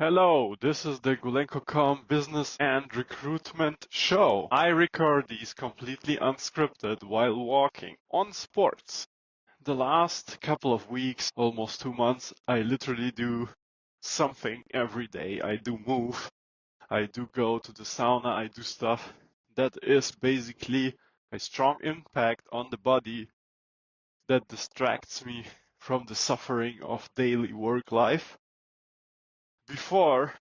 Hello, this is the Gulenko.com business and recruitment show. I record these completely unscripted while walking on sports. The last couple of weeks, almost 2 months, I literally do something every day. I do move, I do go to the sauna, I do stuff that is basically a strong impact on the body that distracts me from the suffering of daily work life. Before,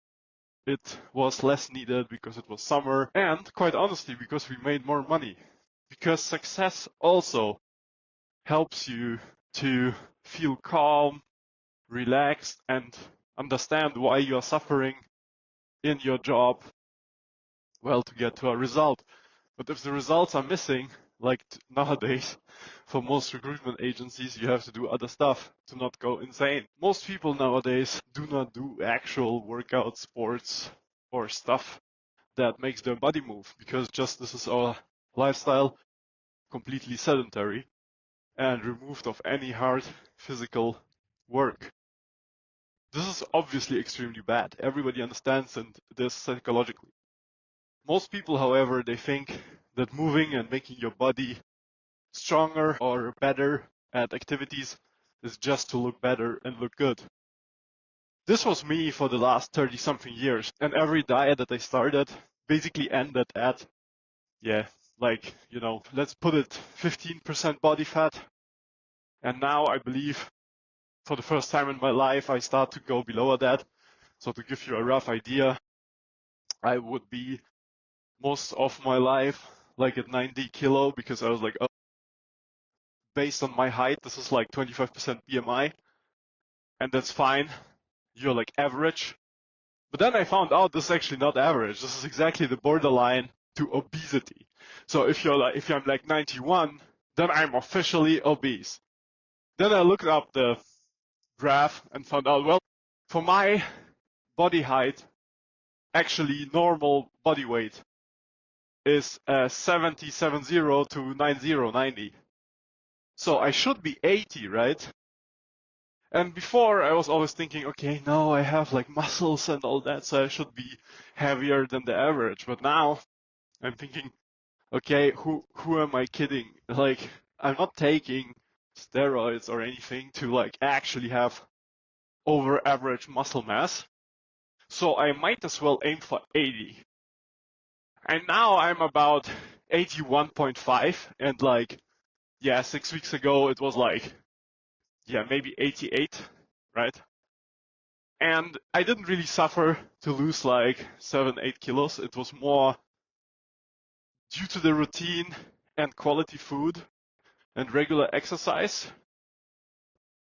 it was less needed because it was summer, and quite honestly, because we made more money. Because success also helps you to feel calm, relaxed, and understand why you are suffering in your job, well, to get to a result. But if the results are missing, like nowadays, for most recruitment agencies, you have to do other stuff to not go insane. Most people nowadays do not do actual workout sports or stuff that makes their body move, because just this is our lifestyle, completely sedentary and removed of any hard physical work. This is obviously extremely bad. Everybody understands this psychologically. Most people, however, they think that moving and making your body stronger or better at activities is just to look better and look good. This was me for the last 30-something years, and every diet that I started basically ended at, let's put it 15% body fat. And now I believe for the first time in my life, I start to go below that. So to give you a rough idea, I would be most of my life like at 90 kilo, because I was like, oh, based on my height, this is like 25% BMI, and that's fine. You're like average. But then I found out this is actually not average. This is exactly the borderline to obesity. So if I'm like 91, then I'm officially obese. Then I looked up the graph and found out, well, for my body height, actually normal body weight is 70 to 90. So I should be 80, right? And before I was always thinking, okay, no, I have like muscles and all that, so I should be heavier than the average. But now I'm thinking, okay, who am I kidding? Like, I'm not taking steroids or anything to like actually have over average muscle mass. So I might as well aim for 80. And now I'm about 81.5, and like, 6 weeks ago it was like, maybe 88, right? And I didn't really suffer to lose like 7-8 kilos. It was more due to the routine and quality food and regular exercise.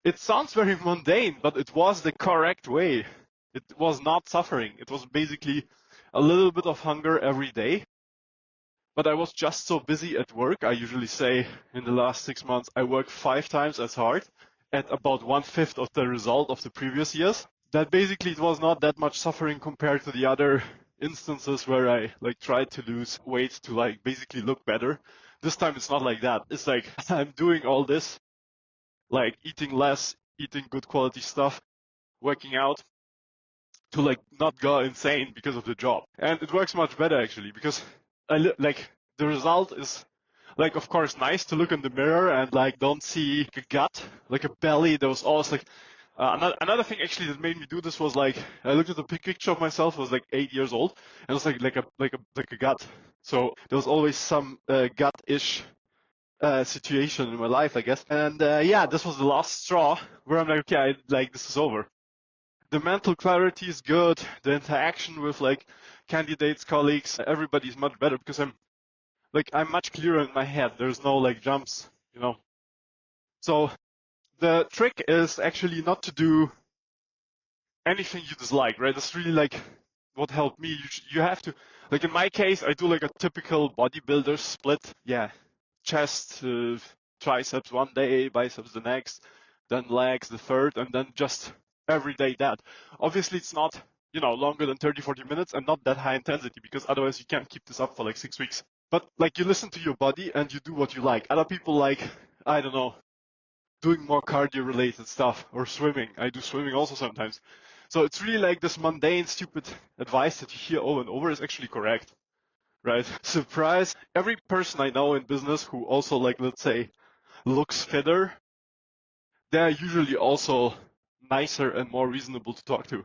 It sounds very mundane, but it was the correct way. It was not suffering. It was basically a little bit of hunger every day. But I was just so busy at work. I usually say in the last 6 months, I work 5 times as hard at about 1/5 of the result of the previous years. That basically it was not that much suffering compared to the other instances where I like tried to lose weight to like basically look better. This time it's not like that. It's like I'm doing all this, like eating less, eating good quality stuff, working out, to like not go insane because of the job. And it works much better actually, because the result is like, of course, nice to look in the mirror and like don't see a gut, like a belly. There was always like another thing actually that made me do this was like I looked at the picture of myself. I was like 8 years old, and it was like a gut. So there was always some gut-ish situation in my life, I guess. And this was the last straw where I'm like, okay, this is over. The mental clarity is good. The interaction with like candidates, colleagues, everybody's much better because I'm much clearer in my head. There's no like jumps, So the trick is actually not to do anything you dislike, right? That's really like what helped me. You have to, like in my case, I do like a typical bodybuilder split. Chest, triceps one day, biceps the next, then legs the third, and then just every day that. Obviously it's not, longer than 30-40 minutes and not that high intensity, because otherwise you can't keep this up for like 6 weeks. But like you listen to your body and you do what you like. Other people like, I don't know, doing more cardio related stuff or swimming. I do swimming also sometimes. So it's really like this mundane, stupid advice that you hear over and over is actually correct, right? Surprise, every person I know in business who also, like, let's say, looks fitter, they're usually also nicer and more reasonable to talk to.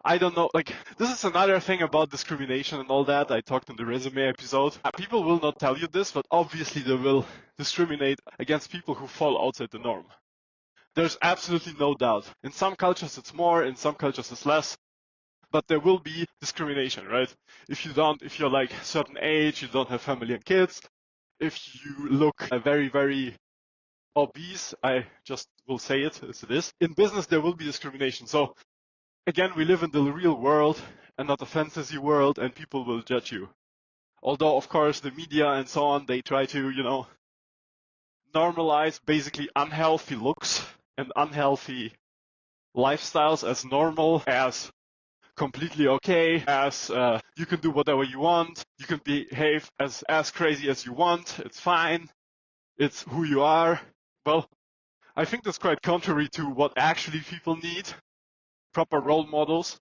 I don't know, like, this is another thing about discrimination and all that. I talked in the resume episode. People will not tell you this, but obviously they will discriminate against people who fall outside the norm. There's absolutely no doubt. In some cultures it's more, in some cultures it's less, but there will be discrimination, right? If you're like a certain age, you don't have family and kids, if you look very, very obese, I just will say it as it is. In business, there will be discrimination. So again, we live in the real world and not a fantasy world, and people will judge you. Although, of course, the media and so on, they try to, normalize basically unhealthy looks and unhealthy lifestyles as normal, as completely okay, as you can do whatever you want, you can behave as crazy as you want, it's fine, it's who you are. Well, I think that's quite contrary to what actually people need, proper role models.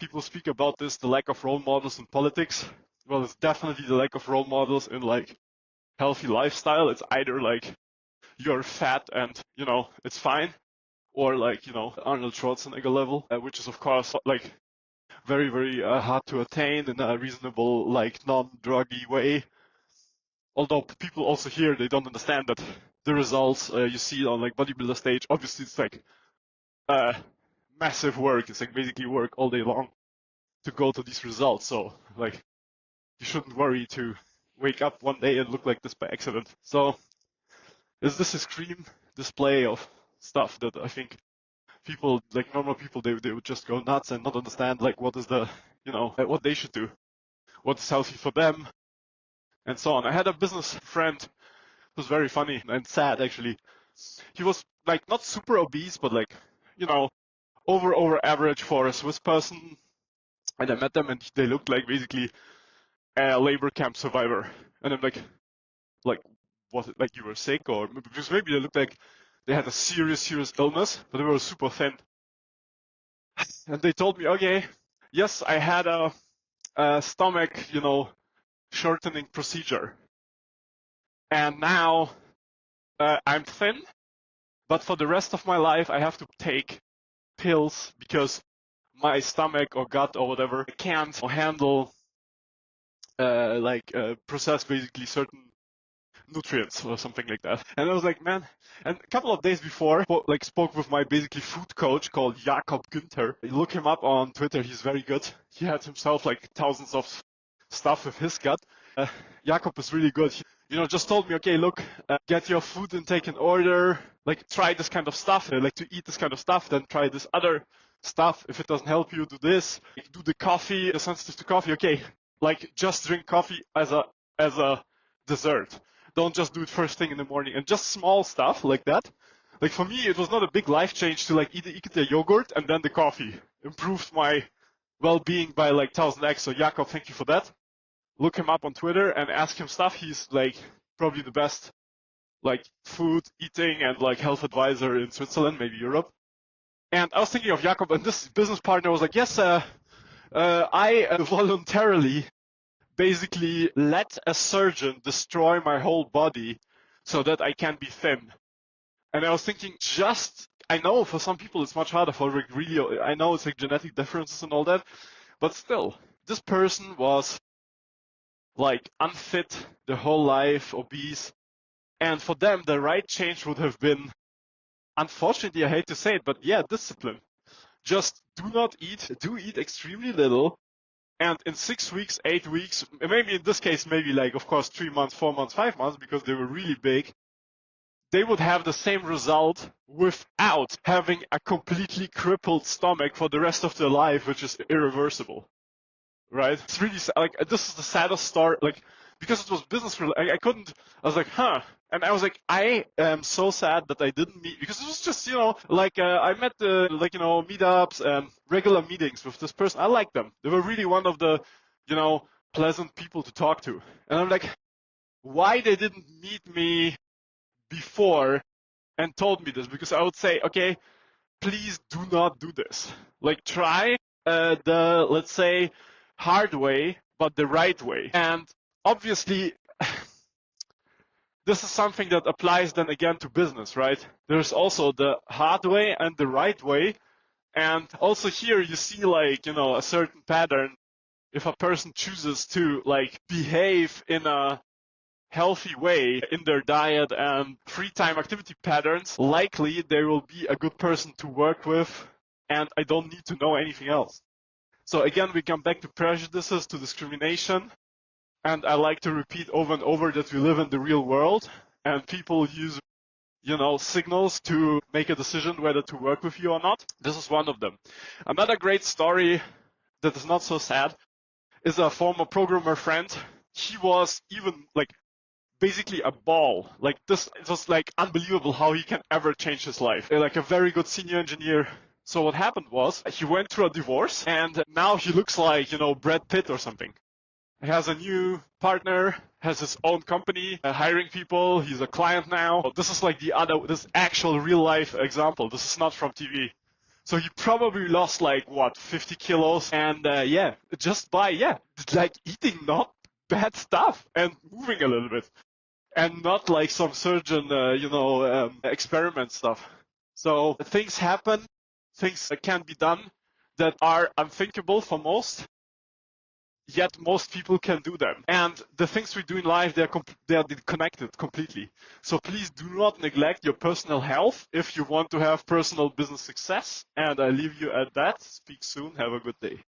People speak about this, the lack of role models in politics. Well, it's definitely the lack of role models in like healthy lifestyle. It's either like you're fat and, it's fine, or like, Arnold Schwarzenegger level, which is of course like very, very hard to attain in a reasonable, like non-druggy way. Although people also here, they don't understand that the results you see on like bodybuilder stage, obviously it's like massive work. It's like basically work all day long to go to these results. So like you shouldn't worry to wake up one day and look like this by accident. So is this extreme display of stuff that I think people, like normal people, they would just go nuts and not understand like what is the, what they should do, what's healthy for them, and so on. I had a business friend who was very funny and sad actually. He was like not super obese, but like, over average for a Swiss person. And I met them and they looked like basically a labor camp survivor. And I'm like, was it like you were sick? Or because maybe they looked like they had a serious illness, but they were super thin. And they told me, okay, yes, I had a stomach, shortening procedure. And now I'm thin, but for the rest of my life, I have to take pills because my stomach or gut or whatever can't handle process basically certain nutrients or something like that. And I was like, man, and a couple of days before, spoke with my basically food coach called Jakob Günther. You look him up on Twitter, he's very good. He had himself like thousands of stuff with his gut. Jakob is really good. He, just told me, okay, look, get your food intake in order, like try this kind of stuff, like to eat this kind of stuff, then try this other stuff. If it doesn't help you, do this. Do the coffee, sensitive to coffee, okay, like just drink coffee as a dessert. Don't just do it first thing in the morning, and just small stuff like that. Like for me, it was not a big life change to like eat the yogurt and then the coffee. Improved my well-being by like 1000x. So Jakob, thank you for that. Look him up on Twitter and ask him stuff. He's like probably the best like food, eating, and like health advisor in Switzerland, maybe Europe. And I was thinking of Jakob, and this business partner was like, yes, I voluntarily basically let a surgeon destroy my whole body so that I can be thin. And I was thinking, I know for some people it's much harder for like really, I know it's like genetic differences and all that, but still, this person was like unfit their whole life, obese, and for them the right change would have been, unfortunately, I hate to say it, but yeah, discipline. Just do not eat, do eat extremely little, and in 6 weeks, 8 weeks, maybe in this case, maybe like, of course, 3 months, 4 months, 5 months, because they were really big, they would have the same result without having a completely crippled stomach for the rest of their life, which is irreversible, right? It's really, like, this is the saddest story, like, because it was business, I was like, huh. And I was like, I am so sad that I didn't meet, because it was just, I met meetups and regular meetings with this person. I liked them. They were really one of the, pleasant people to talk to. And I'm like, why they didn't meet me before and told me this? Because I would say, okay, please do not do this. Like try the, let's say, hard way, but the right way. And obviously, this is something that applies then again to business, right? There's also the hard way and the right way. And also here you see like, a certain pattern. If a person chooses to like behave in a healthy way in their diet and free time activity patterns, likely they will be a good person to work with, and I don't need to know anything else. So again, we come back to prejudices, to discrimination, and I like to repeat over and over that we live in the real world, and people use signals to make a decision whether to work with you or not. This is one of them. Another great story that is not so sad is a former programmer friend. He was even like basically a ball. Like this, it was like unbelievable how he can ever change his life. Like a very good senior engineer. So what happened was he went through a divorce and now he looks like, Brad Pitt or something. He has a new partner, has his own company, hiring people. He's a client now. This is like this actual real life example. This is not from TV. So he probably lost 50 kilos and just by, like eating not bad stuff and moving a little bit and not like some surgeon, experiment stuff. So things happen, things can be done that are unthinkable for most. Yet most people can do them. And the things we do in life, they are connected completely. So please do not neglect your personal health if you want to have personal business success. And I leave you at that. Speak soon. Have a good day.